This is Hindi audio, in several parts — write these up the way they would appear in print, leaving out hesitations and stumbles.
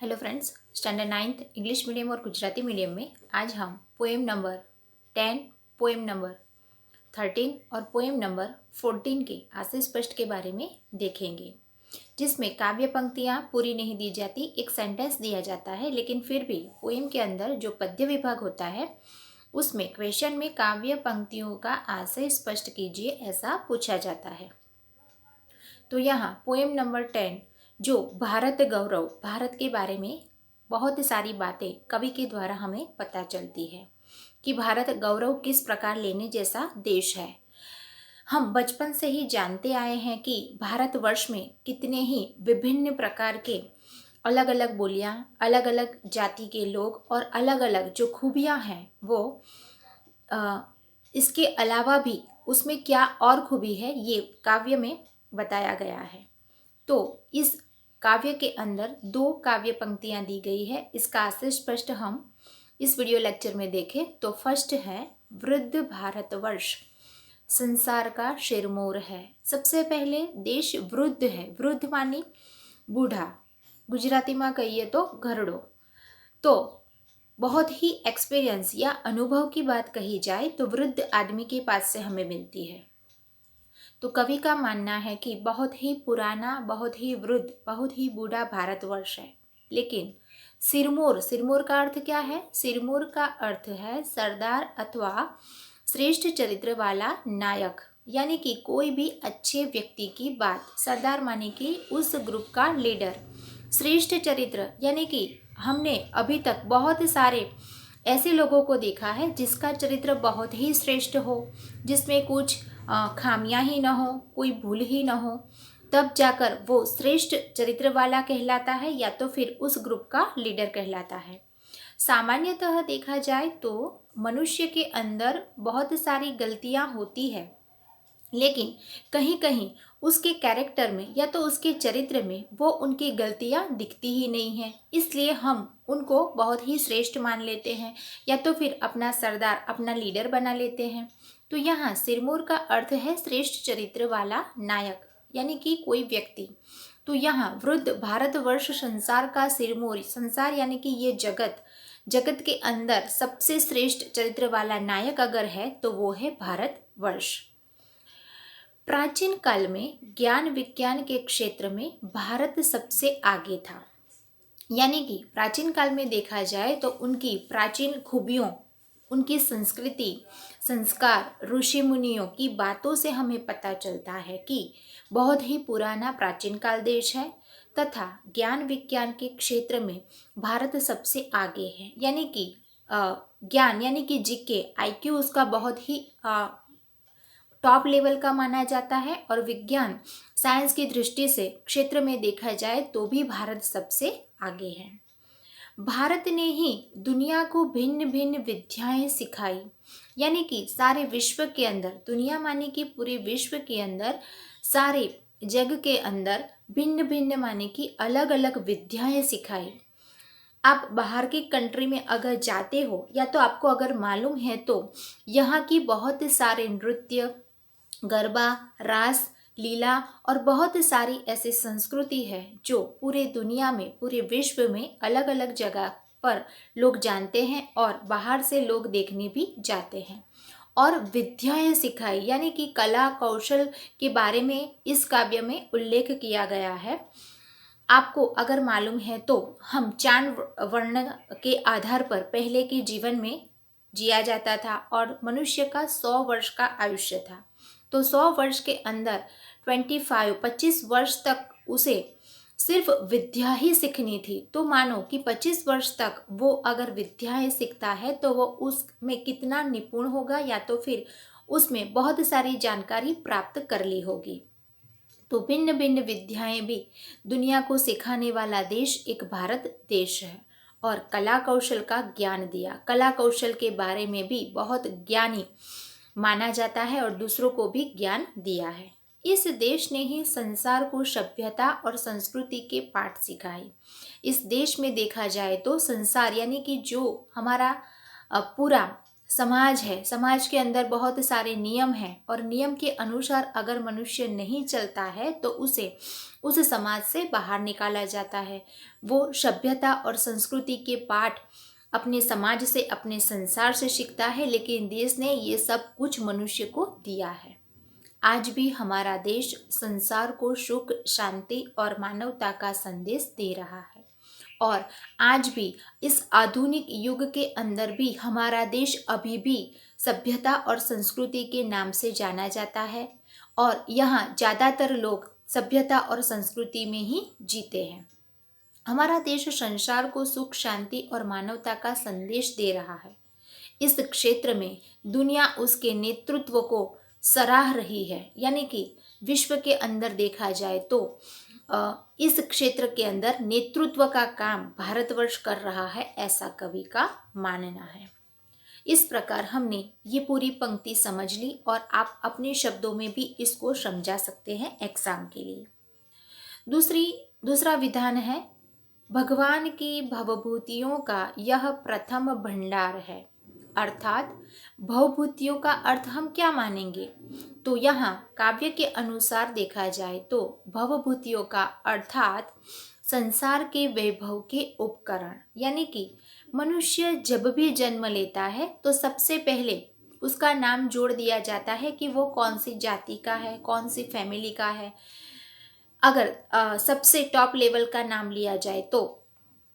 Hello friends, standard ninth English medium और गुजराती मीडियम में आज हम पोएम नंबर 10, पोएम नंबर 13 और पोएम नंबर 14 के आशय स्पष्ट के बारे में देखेंगे, जिसमें काव्य पंक्तियाँ पूरी नहीं दी जाती, एक सेंटेंस दिया जाता है, लेकिन फिर भी पोएम के अंदर जो पद्य विभाग होता है उसमें क्वेश्चन में काव्य पंक्तियों का आशय स्पष्ट कीजिए ऐसा पूछा जाता है। तो यहाँ पोएम नंबर 10 जो भारत गौरव, भारत के बारे में बहुत सारी बातें कवि के द्वारा हमें पता चलती है कि भारत गौरव किस प्रकार लेने जैसा देश है। हम बचपन से ही जानते आए हैं कि भारतवर्ष में कितने ही विभिन्न प्रकार के अलग अलग बोलियाँ, अलग अलग जाति के लोग और अलग अलग जो खूबियाँ हैं वो इसके अलावा भी उसमें क्या और खूबी है ये काव्य में बताया गया है। तो इस काव्य के अंदर दो काव्य पंक्तियां दी गई है, इसका आशय स्पष्ट हम इस वीडियो लेक्चर में देखें तो फर्स्ट है वृद्ध भारतवर्ष संसार का शिरमोर है। सबसे पहले देश वृद्ध है, वृद्ध मानी बूढ़ा, गुजराती में कहिए तो घरड़ो। तो बहुत ही एक्सपीरियंस या अनुभव की बात कही जाए तो वृद्ध आदमी के पास से हमें मिलती है। तो कवि का मानना है कि बहुत ही पुराना, बहुत ही वृद्ध, बहुत ही बूढ़ा भारतवर्ष है। लेकिन सिरमौर, सिरमौर का अर्थ क्या है? सिरमौर का अर्थ है सरदार अथवा श्रेष्ठ चरित्र वाला नायक, यानी कि कोई भी अच्छे व्यक्ति की बात। सरदार माने कि उस ग्रुप का लीडर। श्रेष्ठ चरित्र यानी कि हमने अभी तक बहुत सारे ऐसे लोगों को देखा है जिसका चरित्र बहुत ही श्रेष्ठ हो, जिसमें कुछ खामियां ही न हो, कोई भूल ही न हो, तब जाकर वो श्रेष्ठ चरित्र वाला कहलाता है या तो फिर उस ग्रुप का लीडर कहलाता है। सामान्यतः देखा जाए तो मनुष्य के अंदर बहुत सारी गलतियां होती है, लेकिन कहीं कहीं उसके कैरेक्टर में या तो उसके चरित्र में वो उनकी गलतियां दिखती ही नहीं हैं, इसलिए हम उनको बहुत ही श्रेष्ठ मान लेते हैं या तो फिर अपना सरदार, अपना लीडर बना लेते हैं। तो यहाँ सिरमौर का अर्थ है श्रेष्ठ चरित्र वाला नायक, यानी कि कोई व्यक्ति। तो यहाँ वृद्ध भारतवर्ष संसार का सिरमौर, संसार यानी कि ये जगत, जगत के अंदर सबसे श्रेष्ठ चरित्र वाला नायक अगर है तो वो है भारतवर्ष। प्राचीन काल में ज्ञान विज्ञान के क्षेत्र में भारत सबसे आगे था, यानी कि प्राचीन काल में देखा जाए तो उनकी प्राचीन खूबियों, उनकी संस्कृति, संस्कार, ऋषि मुनियों की बातों से हमें पता चलता है कि बहुत ही पुराना प्राचीन काल देश है तथा ज्ञान विज्ञान के क्षेत्र में भारत सबसे आगे है। यानी कि ज्ञान यानी कि जीके, आईक्यू उसका बहुत ही टॉप लेवल का माना जाता है और विज्ञान, साइंस की दृष्टि से क्षेत्र में देखा जाए तो भी भारत सबसे आगे है। भारत ने ही दुनिया को भिन्न भिन्न विद्याएं सिखाई, यानी कि सारे विश्व के अंदर, दुनिया माने कि पूरे विश्व के अंदर, सारे जग के अंदर भिन्न भिन्न माने कि अलग अलग विद्याएं सिखाई। आप बाहर की कंट्री में अगर जाते हो या तो आपको अगर मालूम है तो यहाँ की बहुत सारे नृत्य, गरबा, रास लीला और बहुत सारी ऐसी संस्कृति है जो पूरे दुनिया में, पूरे विश्व में अलग अलग जगह पर लोग जानते हैं और बाहर से लोग देखने भी जाते हैं। और विद्याएं सिखाई, यानी कि कला कौशल के बारे में इस काव्य में उल्लेख किया गया है। आपको अगर मालूम है तो हम चांद वर्ण के आधार पर पहले के जीवन में जिया जाता था और मनुष्य का 100 वर्ष का आयुष्य था। तो 100 वर्ष के अंदर 25 वर्ष तक उसे सिर्फ विद्या ही सीखनी थी। तो मानो कि 25 वर्ष तक वो अगर विद्याएं सीखता है तो वो उसमें कितना निपुण होगा या तो फिर उसमें बहुत सारी जानकारी प्राप्त कर ली होगी। तो भिन्न भिन्न विद्याएं भी दुनिया को सिखाने वाला देश एक भारत देश है और कला कौशल का ज्ञान दिया। कला कौशल के बारे में भी बहुत ज्ञानी माना जाता है और दूसरों को भी ज्ञान दिया है। इस देश ने ही संसार को सभ्यता और संस्कृति के पाठ सिखाए। इस देश में देखा जाए तो संसार यानी कि जो हमारा पूरा समाज है, समाज के अंदर बहुत सारे नियम हैं और नियम के अनुसार अगर मनुष्य नहीं चलता है तो उसे उस समाज से बाहर निकाला जाता है। वो सभ्यता और संस्कृति के पाठ अपने समाज से, अपने संसार से सीखता है, लेकिन देश ने ये सब कुछ मनुष्य को दिया है। आज भी हमारा देश संसार को सुख, शांति और मानवता का संदेश दे रहा है। और आज भी इस आधुनिक युग के अंदर भी हमारा देश अभी भी सभ्यता और संस्कृति के नाम से जाना जाता है और यहाँ ज़्यादातर लोग सभ्यता और संस्कृति में ही जीते हैं। हमारा देश संसार को सुख, शांति और मानवता का संदेश दे रहा है। इस क्षेत्र में दुनिया उसके नेतृत्व को सराह रही है, यानी कि विश्व के अंदर देखा जाए तो इस क्षेत्र के अंदर नेतृत्व का काम भारतवर्ष कर रहा है, ऐसा कवि का मानना है। इस प्रकार हमने ये पूरी पंक्ति समझ ली और आप अपने शब्दों में भी इसको समझा सकते हैं एग्जाम के लिए। दूसरा विधान है, भगवान की भवभूतियों का यह प्रथम भंडार है। अर्थात भवभूतियों का अर्थ हम क्या मानेंगे? तो यहाँ काव्य के अनुसार देखा जाए तो भवभूतियों का अर्थात संसार के वैभव के उपकरण, यानी कि मनुष्य जब भी जन्म लेता है तो सबसे पहले उसका नाम जोड़ दिया जाता है कि वो कौन सी जाति का है, कौन सी फैमिली का है। अगर सबसे टॉप लेवल का नाम लिया जाए तो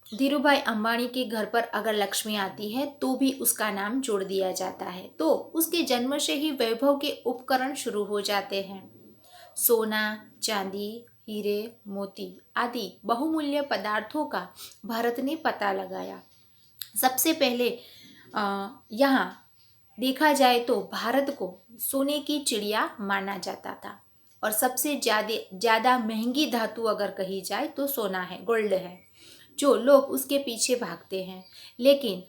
धीरूभाई अंबानी के घर पर अगर लक्ष्मी आती है तो भी उसका नाम जोड़ दिया जाता है। तो उसके जन्म से ही वैभव के उपकरण शुरू हो जाते हैं। सोना, चांदी, हीरे, मोती आदि बहुमूल्य पदार्थों का भारत ने पता लगाया। सबसे पहले यहाँ देखा जाए तो भारत को सोने की चिड़िया माना जाता था और सबसे ज़्यादा महंगी धातु अगर कही जाए तो सोना है, गोल्ड है, जो लोग उसके पीछे भागते हैं। लेकिन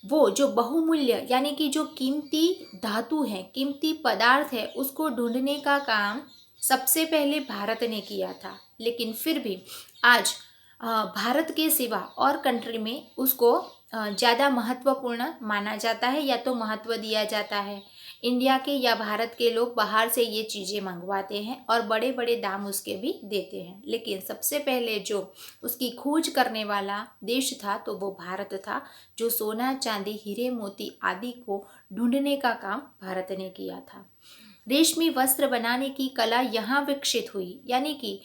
वो जो बहुमूल्य यानी कि जो कीमती धातु है, कीमती पदार्थ है, उसको ढूंढने का काम सबसे पहले भारत ने किया था। लेकिन फिर भी आज भारत के सिवा और कंट्री में उसको ज़्यादा महत्वपूर्ण माना जाता है या तो महत्व दिया जाता है। इंडिया के या भारत के लोग बाहर से ये चीज़ें मंगवाते हैं और बड़े बड़े दाम उसके भी देते हैं। लेकिन सबसे पहले जो उसकी खोज करने वाला देश था तो वो भारत था, जो सोना, चांदी, हीरे, मोती आदि को ढूंढने का काम भारत ने किया था। रेशमी वस्त्र बनाने की कला यहाँ विकसित हुई, यानी कि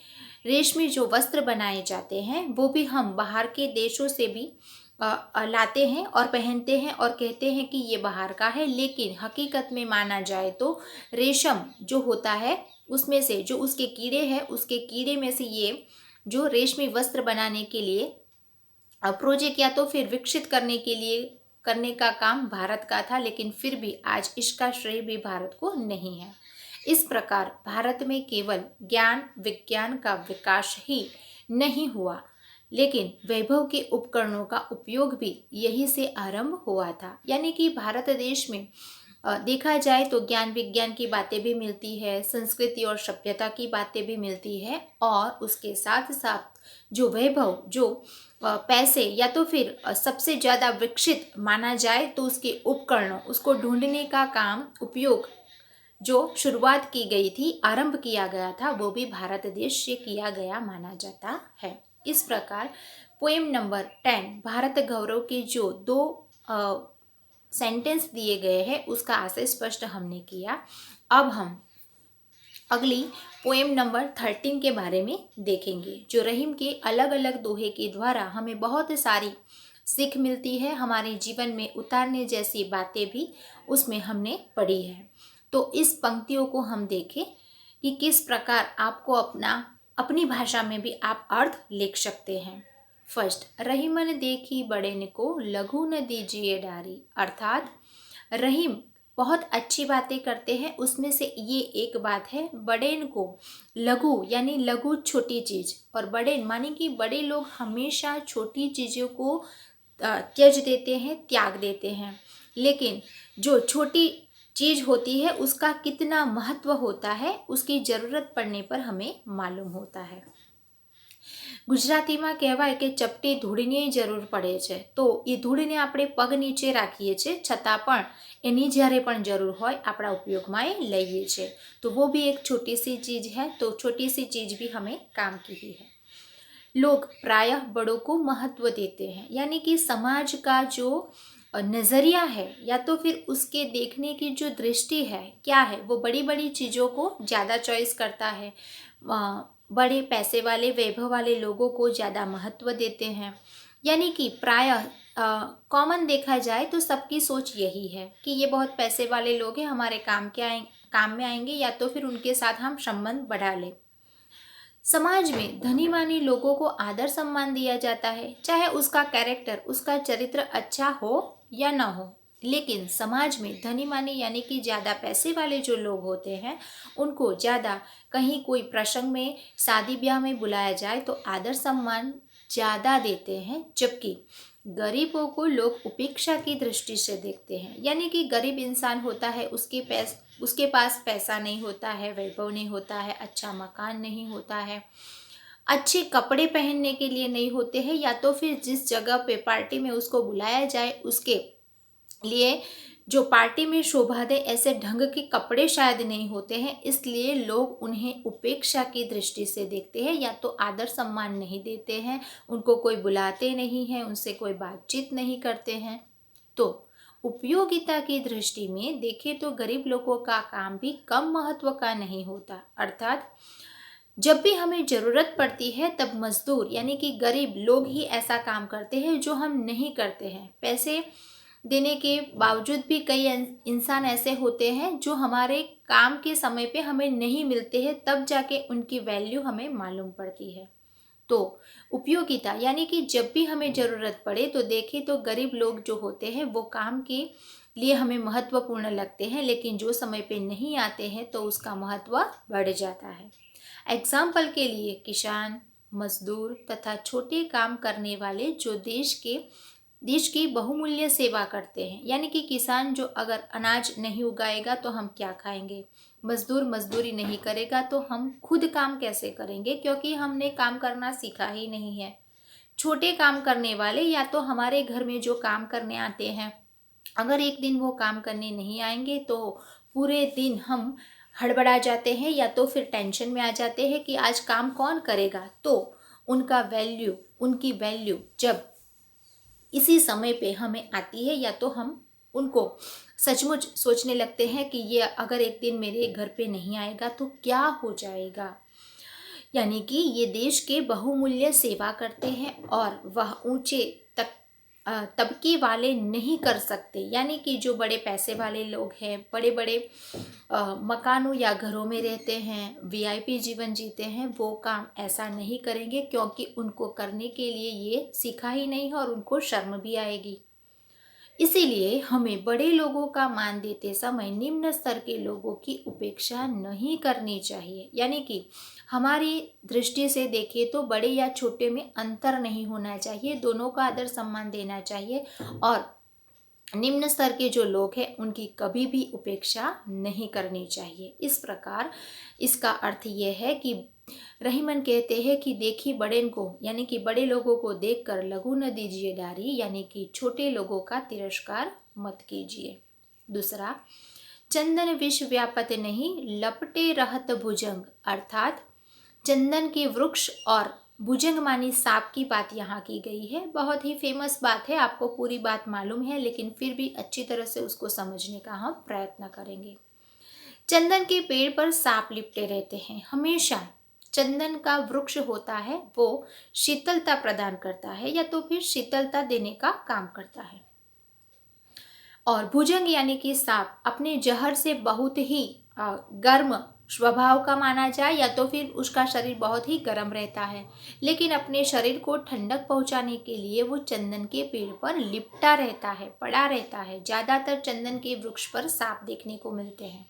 रेशमी जो वस्त्र बनाए जाते हैं वो भी हम बाहर के देशों से भी लाते हैं और पहनते हैं और कहते हैं कि ये बाहर का है। लेकिन हकीकत में माना जाए तो रेशम जो होता है उसमें से जो उसके कीड़े हैं, उसके कीड़े में से ये जो रेशमी वस्त्र बनाने के लिए प्रोजेक्ट या तो फिर विकसित करने के लिए करने का काम भारत का था। लेकिन फिर भी आज इसका श्रेय भी भारत को नहीं है। इस प्रकार भारत में केवल ज्ञान विज्ञान का विकास ही नहीं हुआ, लेकिन वैभव के उपकरणों का उपयोग भी यही से आरंभ हुआ था। यानी कि भारत देश में देखा जाए तो ज्ञान विज्ञान की बातें भी मिलती है, संस्कृति और सभ्यता की बातें भी मिलती है और उसके साथ साथ जो वैभव, जो पैसे या तो फिर सबसे ज़्यादा विकसित माना जाए तो उसके उपकरणों, उसको ढूंढने का काम, उपयोग जो शुरुआत की गई थी, आरंभ किया गया था, वो भी भारत देश से किया गया माना जाता है। इस प्रकार पोएम नंबर 10 भारत गौरव के जो 2 सेंटेंस दिए गए हैं उसका आशय स्पष्ट हमने किया। अब हम अगली पोएम नंबर 13 के बारे में देखेंगे, जो रहीम के अलग अलग दोहे के द्वारा हमें बहुत सारी सीख मिलती है, हमारे जीवन में उतारने जैसी बातें भी उसमें हमने पढ़ी है। तो इस पंक्तियों को हम देखें कि किस प्रकार आपको अपनी भाषा में भी आप अर्थ लिख सकते हैं। फर्स्ट, रहीमन देखी बड़ेन को लघु न दीजिए डारी। अर्थात रहीम बहुत अच्छी बातें करते हैं, उसमें से ये एक बात है, बड़ेन को लघु यानी लघु छोटी चीज़, और बड़ेन माने कि बड़े लोग हमेशा छोटी चीज़ों को त्यज देते हैं, त्याग देते हैं। लेकिन जो छोटी चीज़ होती है उसका कितना महत्व होता है, उसकी ज़रूरत पड़ने पर हमें मालूम होता है। ગુજરાતીમાં કહેવાય કે ચપટી ધૂળની જરૂર પડે છે, તો એ ધૂળને આપણે પગ નીચે રાખીએ છીએ, છતાં પણ એની જ્યારે પણ જરૂર હોય આપણા ઉપયોગમાં એ લઈએ છીએ। तो वो भी एक छोटी सी चीज़ है, तो छोटी सी चीज़ भी हमें काम की ही है। लोग प्रायः बड़ों को महत्व देते हैं, यानी कि समाज का जो नज़रिया है या तो फिर उसके देखने की जो दृष्टि है क्या है, वो बड़ी बड़ी चीज़ों को ज़्यादा चॉइस करता है। बड़े पैसे वाले वैभव वाले लोगों को ज़्यादा महत्व देते हैं। यानी कि प्रायः कॉमन देखा जाए तो सबकी सोच यही है कि ये बहुत पैसे वाले लोग हैं, हमारे काम में आएंगे, या तो फिर उनके साथ हम संबंध बढ़ा लें। समाज में धनी मानी लोगों को आदर सम्मान दिया जाता है, चाहे उसका कैरेक्टर, उसका चरित्र अच्छा हो या ना हो। लेकिन समाज में धनी मानी यानी कि ज़्यादा पैसे वाले जो लोग होते हैं उनको ज़्यादा, कहीं कोई प्रसंग में, शादी ब्याह में बुलाया जाए तो आदर सम्मान ज़्यादा देते हैं, जबकि गरीबों को लोग उपेक्षा की दृष्टि से देखते हैं। यानी कि गरीब इंसान होता है, उसके पास पैसा नहीं होता है, वैभव नहीं होता है, अच्छा मकान नहीं होता है, अच्छे कपड़े पहनने के लिए नहीं होते हैं, या तो फिर जिस जगह पे पार्टी में उसको बुलाया जाए उसके लिए जो पार्टी में शोभा दे ऐसे ढंग के कपड़े शायद नहीं होते हैं, इसलिए लोग उन्हें उपेक्षा की दृष्टि से देखते हैं, या तो आदर सम्मान नहीं देते हैं, उनको कोई बुलाते नहीं हैं, उनसे कोई बातचीत नहीं करते हैं। तो उपयोगिता की दृष्टि में देखें तो गरीब लोगों का काम भी कम महत्व का नहीं होता। अर्थात जब भी हमें ज़रूरत पड़ती है तब मजदूर यानी कि गरीब लोग ही ऐसा काम करते हैं जो हम नहीं करते हैं। पैसे देने के बावजूद भी कई इंसान ऐसे होते हैं जो हमारे काम के समय पे हमें नहीं मिलते हैं, तब जाके उनकी वैल्यू हमें मालूम पड़ती है। तो उपयोगिता यानी कि जब भी हमें ज़रूरत पड़े तो देखें तो गरीब लोग जो होते हैं वो काम के लिए हमें महत्वपूर्ण लगते हैं, लेकिन जो समय पे नहीं आते हैं तो उसका महत्व बढ़ जाता है। एग्जाम्पल के लिए किसान, मजदूर तथा छोटे काम करने वाले जो देश की बहुमूल्य सेवा करते हैं। यानी कि किसान जो अगर अनाज नहीं उगाएगा तो हम क्या खाएंगे, मजदूर मजदूरी नहीं करेगा तो हम खुद काम कैसे करेंगे, क्योंकि हमने काम करना सीखा ही नहीं है। छोटे काम करने वाले या तो हमारे घर में जो काम करने आते हैं, अगर एक दिन वो काम करने नहीं आएंगे तो पूरे दिन हम हड़बड़ा जाते हैं, या तो फिर टेंशन में आ जाते हैं कि आज काम कौन करेगा। तो उनकी वैल्यू जब इसी समय पे हमें आती है, या तो हम उनको सचमुच सोचने लगते हैं कि ये अगर एक दिन मेरे घर पे नहीं आएगा तो क्या हो जाएगा। यानी कि ये देश के बहुमूल्य सेवा करते हैं और वह ऊंचे तबके वाले नहीं कर सकते। यानी कि जो बड़े पैसे वाले लोग हैं, बड़े बड़े मकानों या घरों में रहते हैं, वीआईपी जीवन जीते हैं, वो काम ऐसा नहीं करेंगे, क्योंकि उनको करने के लिए ये सीखा ही नहीं है और उनको शर्म भी आएगी। इसीलिए हमें बड़े लोगों का मान देते समय निम्न स्तर के लोगों की उपेक्षा नहीं करनी चाहिए। यानी कि हमारी दृष्टि से देखें तो बड़े या छोटे में अंतर नहीं होना चाहिए, दोनों का आदर सम्मान देना चाहिए, और निम्न स्तर के जो लोग हैं उनकी कभी भी उपेक्षा नहीं करनी चाहिए। इस प्रकार इसका अर्थ ये है कि रहीमन कहते हैं कि देखी बड़ेन को, यानी कि बड़े लोगों को देखकर लघु न दीजिए डारी, यानी कि छोटे लोगों का तिरस्कार मत कीजिए। दूसरा, चंदन विष व्यापत नहीं लपटे रहत भुजंग, अर्थात चंदन के वृक्ष और भुजंग मानी सांप की बात यहाँ की गई है। बहुत ही फेमस बात है, आपको पूरी बात मालूम है, लेकिन फिर भी अच्छी तरह से उसको समझने का हम प्रयत्न करेंगे। चंदन के पेड़ पर सांप लिपटे रहते हैं। हमेशा चंदन का वृक्ष होता है वो शीतलता प्रदान करता है, या तो फिर शीतलता देने का काम करता है। और भुजंग यानी कि सांप अपने जहर से बहुत ही गर्म स्वभाव का माना जाए, या तो फिर उसका शरीर बहुत ही गर्म रहता है, लेकिन अपने शरीर को ठंडक पहुंचाने के लिए वो चंदन के पेड़ पर लिपटा रहता है, पड़ा रहता है। ज़्यादातर चंदन के वृक्ष पर सांप देखने को मिलते हैं।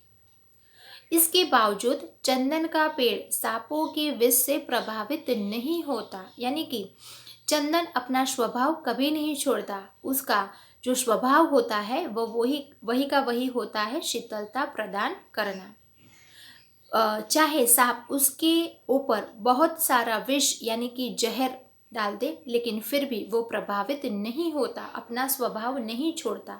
इसके बावजूद चंदन का पेड़ सांपों के विष से प्रभावित नहीं होता। यानी कि चंदन अपना स्वभाव कभी नहीं छोड़ता, उसका जो स्वभाव होता है वो वही का वही होता है, शीतलता प्रदान करना। चाहे सांप उसके ऊपर बहुत सारा विष यानी कि जहर डाल दे, लेकिन फिर भी वो प्रभावित नहीं होता, अपना स्वभाव नहीं छोड़ता।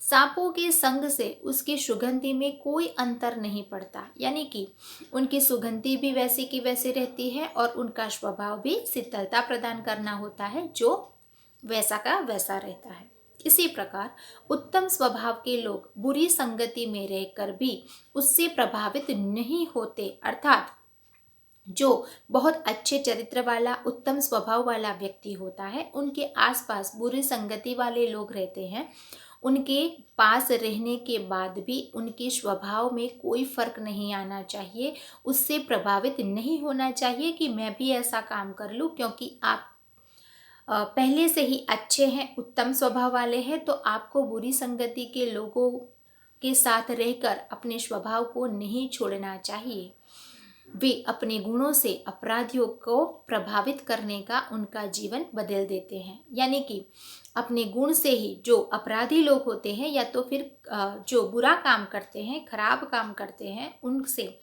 सांपों के संग से उसकी सुगंधि में कोई अंतर नहीं पड़ता, यानी कि उनकी सुगंधि भी वैसी की वैसी रहती है और उनका स्वभाव भी शीतलता प्रदान करना होता है, जो वैसा का वैसा रहता है। इसी प्रकार उत्तम स्वभाव के लोग बुरी संगति में रहकर भी उससे प्रभावित नहीं होते, अर्थात जो बहुत अच्छे चरित्र वाला उत्तम स्वभाव वाला व्यक्ति होता है, उनके आसपास बुरी संगति वाले लोग रहते हैं, उनके पास रहने के बाद भी उनके स्वभाव में कोई फर्क नहीं आना चाहिए, उससे प्रभावित नहीं होना चाहिए कि मैं भी ऐसा काम कर लूँ, क्योंकि आप पहले से ही अच्छे हैं, उत्तम स्वभाव वाले हैं, तो आपको बुरी संगति के लोगों के साथ रहकर अपने स्वभाव को नहीं छोड़ना चाहिए। वे अपने गुणों से अपराधियों को प्रभावित करने का उनका जीवन बदल देते हैं, यानी कि अपने गुण से ही जो अपराधी लोग होते हैं या तो फिर जो बुरा काम करते हैं, खराब काम करते हैं, उनसे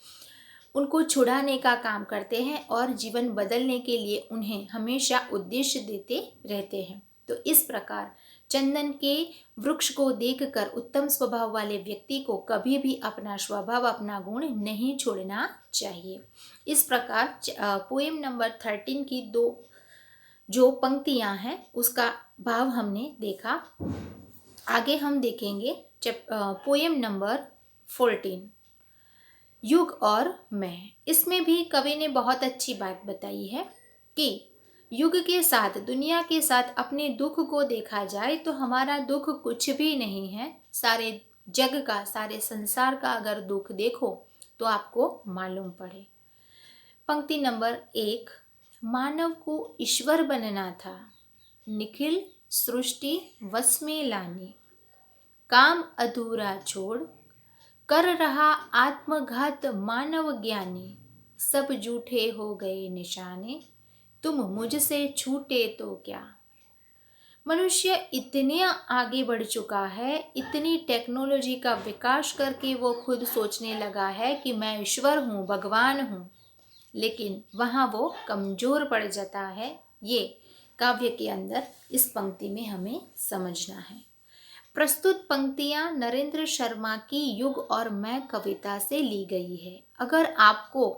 उनको छुड़ाने का काम करते हैं और जीवन बदलने के लिए उन्हें हमेशा उद्देश्य देते रहते हैं। तो इस प्रकार चंदन के वृक्ष को देखकर उत्तम स्वभाव वाले व्यक्ति को कभी भी अपना स्वभाव, अपना गुण नहीं छोड़ना चाहिए। इस प्रकार पोएम नंबर 13 की दो जो पंक्तियां हैं उसका भाव हमने देखा। आगे हम देखेंगे पोएम नंबर 14, युग और मैं। इसमें भी कवि ने बहुत अच्छी बात बताई है कि युग के साथ, दुनिया के साथ अपने दुख को देखा जाए तो हमारा दुख कुछ भी नहीं है। सारे जग का, सारे संसार का अगर दुख देखो तो आपको मालूम पड़े। पंक्ति नंबर 1, मानव को ईश्वर बनना था, निखिल सृष्टि वश में लाने, काम अधूरा छोड़ कर रहा आत्मघात मानव ज्ञानी, सब झूठे हो गए निशाने, तुम मुझसे छूटे तो क्या। मनुष्य इतने आगे बढ़ चुका है, इतनी टेक्नोलॉजी का विकास करके वो खुद सोचने लगा है कि मैं ईश्वर हूँ, भगवान हूँ, लेकिन वहाँ वो कमज़ोर पड़ जाता है। ये काव्य के अंदर इस पंक्ति में हमें समझना है। प्रस्तुत पंक्तियाँ नरेंद्र शर्मा की युग और मैं कविता से ली गई है। अगर आपको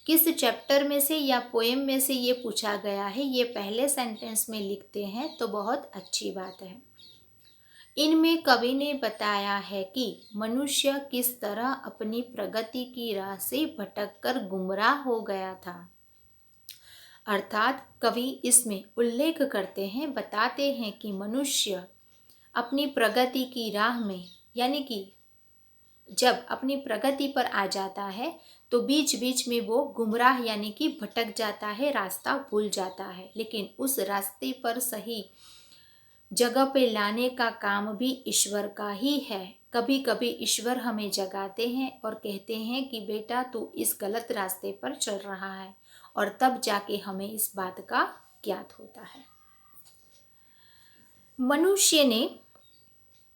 किस चैप्टर में से या पोएम में से ये पूछा गया है, ये पहले सेंटेंस में लिखते हैं तो बहुत अच्छी बात है। इनमें कवि ने बताया है कि मनुष्य किस तरह अपनी प्रगति की राह से भटककर गुमराह हो गया था। अर्थात कवि इसमें उल्लेख करते हैं, बताते हैं कि मनुष्य अपनी प्रगति की राह में, यानी कि जब अपनी प्रगति पर आ जाता है तो बीच बीच में वो गुमराह यानी कि भटक जाता है, रास्ता भूल जाता है, लेकिन उस रास्ते पर सही जगह पे लाने का काम भी ईश्वर का ही है। कभी कभी ईश्वर हमें जगाते हैं और कहते हैं कि बेटा तू इस गलत रास्ते पर चल रहा है, और तब जाके हमें इस बात का ज्ञात होता है। मनुष्य ने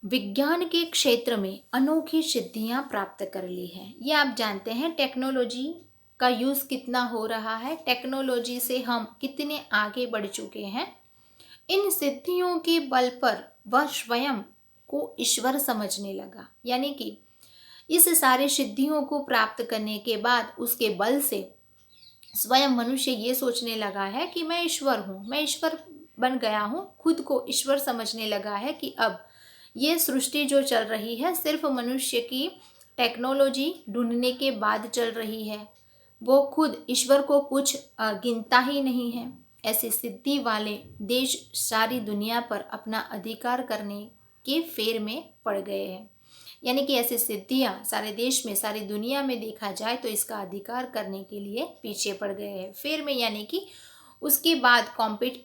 विज्ञान के क्षेत्र में अनोखी सिद्धियां प्राप्त कर ली हैं। ये आप जानते हैं टेक्नोलॉजी का यूज़ कितना हो रहा है, टेक्नोलॉजी से हम कितने आगे बढ़ चुके हैं। इन सिद्धियों के बल पर वह स्वयं को ईश्वर समझने लगा, यानी कि इस सारे सिद्धियों को प्राप्त करने के बाद उसके बल से स्वयं मनुष्य ये सोचने लगा है कि मैं ईश्वर हूँ, मैं ईश्वर बन गया हूँ, खुद को ईश्वर समझने लगा है कि अब ये सृष्टि जो चल रही है सिर्फ मनुष्य की टेक्नोलॉजी ढूंढने के बाद चल रही है, वो खुद ईश्वर को कुछ गिनता ही नहीं है। ऐसी सिद्धि वाले देश सारी दुनिया पर अपना अधिकार करने के फेर में पड़ गए हैं, यानी कि ऐसी सिद्धियां सारे देश में, सारी दुनिया में देखा जाए तो इसका अधिकार करने के लिए पीछे पड़ गए हैं, फेर में, यानी कि उसके बाद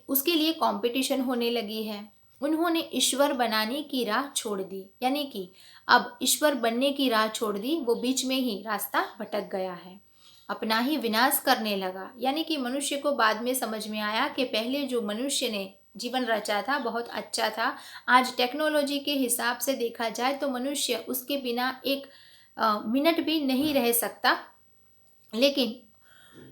उसके लिए कंपटीशन होने लगी है। उन्होंने ईश्वर बनाने की राह छोड़ दी, यानी कि अब ईश्वर बनने की राह छोड़ दी, वो बीच में ही रास्ता भटक गया है, अपना ही विनाश करने लगा। यानी कि मनुष्य को बाद में समझ में आया कि पहले जो मनुष्य ने जीवन रचा था बहुत अच्छा था। आज टेक्नोलॉजी के हिसाब से देखा जाए तो मनुष्य उसके बिना एक मिनट भी नहीं रह सकता, लेकिन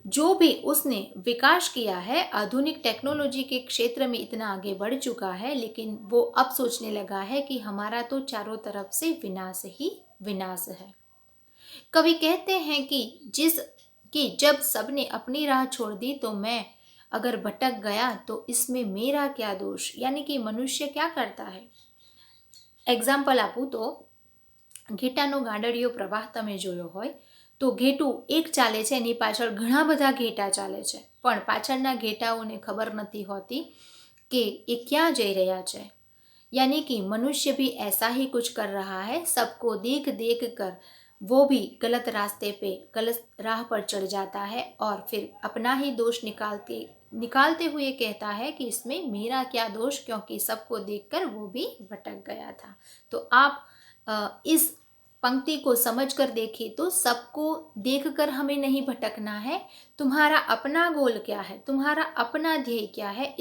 जो भी उसने विकास किया है, आधुनिक टेक्नोलॉजी के क्षेत्र में इतना आगे बढ़ चुका है, लेकिन वो अब सोचने लगा है कि हमारा तो चारों तरफ से विनाश ही विनाश है। कवि कहते हैं कि जब सबने अपनी राह छोड़ दी तो मैं अगर भटक गया तो इसमें मेरा क्या दोष। यानी कि मनुष्य क्या करता है। एग्जाम्पल આપું તો ઘેટાનો ગાંડડિયો પ્રવાહ તમે જોયો હોય તો ઘેટું એક ચાલે છે, એની પાછળ ઘણા બધા ઘેટા ચાલે છે, પણ પાછળના ઘેટાઓને ખબર નથી होती कि ये क्या जई रहा है। यानी कि मनुष्य भी ऐसा ही कुछ कर रहा है। सबको देख देख कर वो भी गलत रास्ते पे, गलत राह पर चढ़ जाता है और फिर अपना ही दोष निकालते हुए कहता है कि इसमें मेरा क्या दोष, क्योंकि सबको देखकर वो भी भटक गया था। तो आप इस पंक्ति को समझकर देखें तो सबको देखकर हमें नहीं भटकना है। तुम्हारा अपना गोल क्या है, तुम्हारा अपना ध्येय क्या है,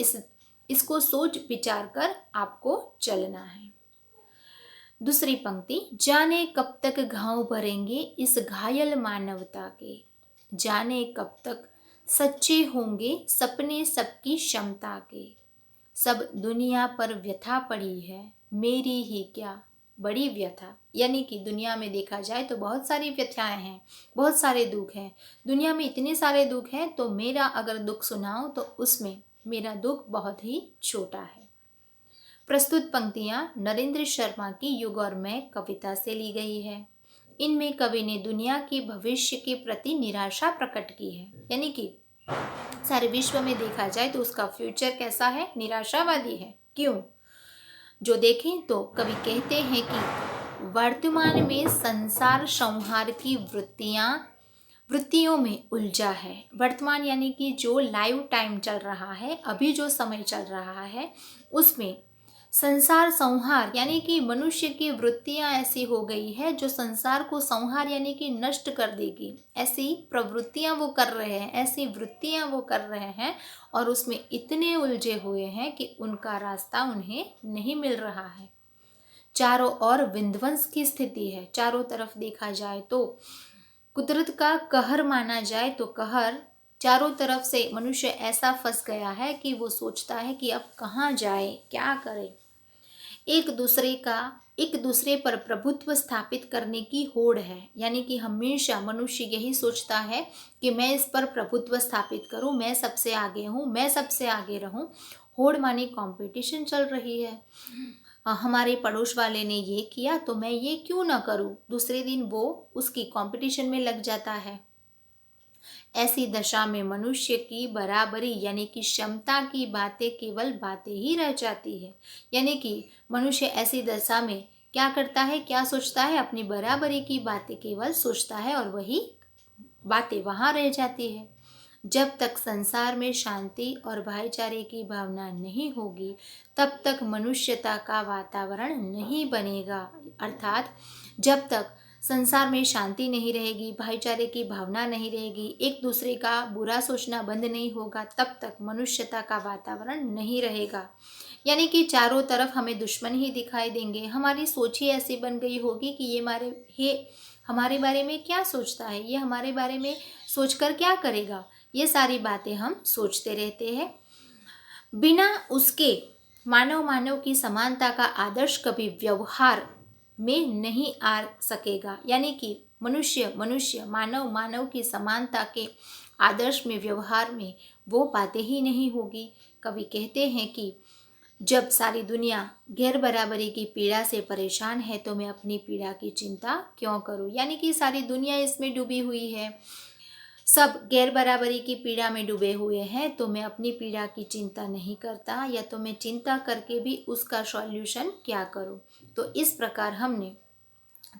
इसको सोच विचार कर आपको चलना है। दूसरी पंक्ति, जाने कब तक घाव भरेंगे इस घायल मानवता के, जाने कब तक सच्चे होंगे सपने सबकी क्षमता के, सब दुनिया पर व्यथा पड़ी है मेरी ही क्या बड़ी व्यथा। यानी कि दुनिया में देखा जाए तो बहुत सारी व्यथाएं हैं, बहुत सारे दुख हैं, दुनिया में इतने सारे दुख हैं, तो मेरा अगर दुख सुनाओ तो उसमें मेरा दुख बहुत ही छोटा है। प्रस्तुत पंक्तियां नरेंद्र शर्मा की युग और मैं कविता से ली गई है। इनमें कवि ने दुनिया के भविष्य के प्रति निराशा प्रकट की है। यानी कि सारे विश्व में देखा जाए तो उसका फ्यूचर कैसा है, निराशावादी है। क्यों? जो देखें तो कवि कहते हैं कि वर्तमान में संसार संहार की वृत्तियों में उलझा है। वर्तमान यानी कि जो लाइव टाइम चल रहा है, अभी जो समय चल रहा है, उसमें संसार संहार यानी कि मनुष्य की वृत्तियां ऐसी हो गई है जो संसार को संहार यानी कि नष्ट कर देगी। ऐसी प्रवृत्तियां वो कर रहे हैं, ऐसी वृत्तियां वो कर रहे हैं और उसमें इतने उलझे हुए हैं कि उनका रास्ता उन्हें नहीं मिल रहा है। चारों ओर विध्वंस की स्थिति है। चारों तरफ देखा जाए तो कुदरत का कहर माना जाए तो कहर, चारों तरफ से मनुष्य ऐसा फंस गया है कि वो सोचता है कि अब कहाँ जाए, क्या करे। एक दूसरे पर प्रभुत्व स्थापित करने की होड़ है। यानी कि हमेशा मनुष्य यही सोचता है कि मैं इस पर प्रभुत्व स्थापित करूं, मैं सबसे आगे हूं, मैं सबसे आगे रहूं। होड़ मानी कंपटीशन चल रही है। हमारे पड़ोस वाले ने ये किया तो मैं ये क्यों ना करूं, दूसरे दिन वो उसकी कंपटीशन में लग जाता है। ऐसी दशा में मनुष्य की बराबरी यानी कि क्षमता की बातें केवल बातें ही रह जाती है। यानी कि मनुष्य ऐसी दशा में क्या करता है, क्या सोचता है, अपनी बराबरी की बातें केवल सोचता है और वही बातें वहाँ रह जाती है। जब तक संसार में शांति और भाईचारे की भावना नहीं होगी तब तक मनुष्यता का वातावरण नहीं बनेगा। अर्थात जब तक संसार में शांति नहीं रहेगी, भाईचारे की भावना नहीं रहेगी, एक दूसरे का बुरा सोचना बंद नहीं होगा, तब तक मनुष्यता का वातावरण नहीं रहेगा। यानी कि चारों तरफ हमें दुश्मन ही दिखाई देंगे। हमारी सोच ही ऐसी बन गई होगी कि ये हमारे बारे में क्या सोचता है, ये हमारे बारे में सोचकर क्या करेगा, ये सारी बातें हम सोचते रहते हैं। बिना उसके मानव की समानता का आदर्श कभी व्यवहार में नहीं आ सकेगा। यानी कि मनुष्य मानव की समानता के आदर्श में, व्यवहार में वो बातें ही नहीं होगी। कवि कहते हैं कि जब सारी दुनिया गैर बराबरी की पीड़ा से परेशान है तो मैं अपनी पीड़ा की चिंता क्यों करूं। यानी कि सारी दुनिया इसमें डूबी हुई है, सब गैर बराबरी की पीड़ा में डूबे हुए हैं, तो मैं अपनी पीड़ा की चिंता नहीं करता, या तो मैं चिंता करके भी उसका सॉल्यूशन क्या करूं। तो इस प्रकार हमने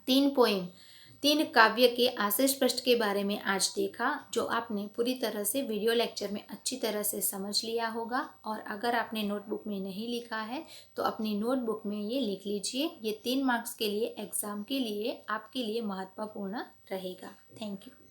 3 काव्य के आशय पृष्ठ के बारे में आज देखा, जो आपने पूरी तरह से वीडियो लेक्चर में अच्छी तरह से समझ लिया होगा। और अगर आपने नोटबुक में नहीं लिखा है तो अपनी नोटबुक में ये लिख लीजिए। ये 3 मार्क्स के लिए एग्ज़ाम के लिए आपके लिए महत्वपूर्ण रहेगा। Thank you.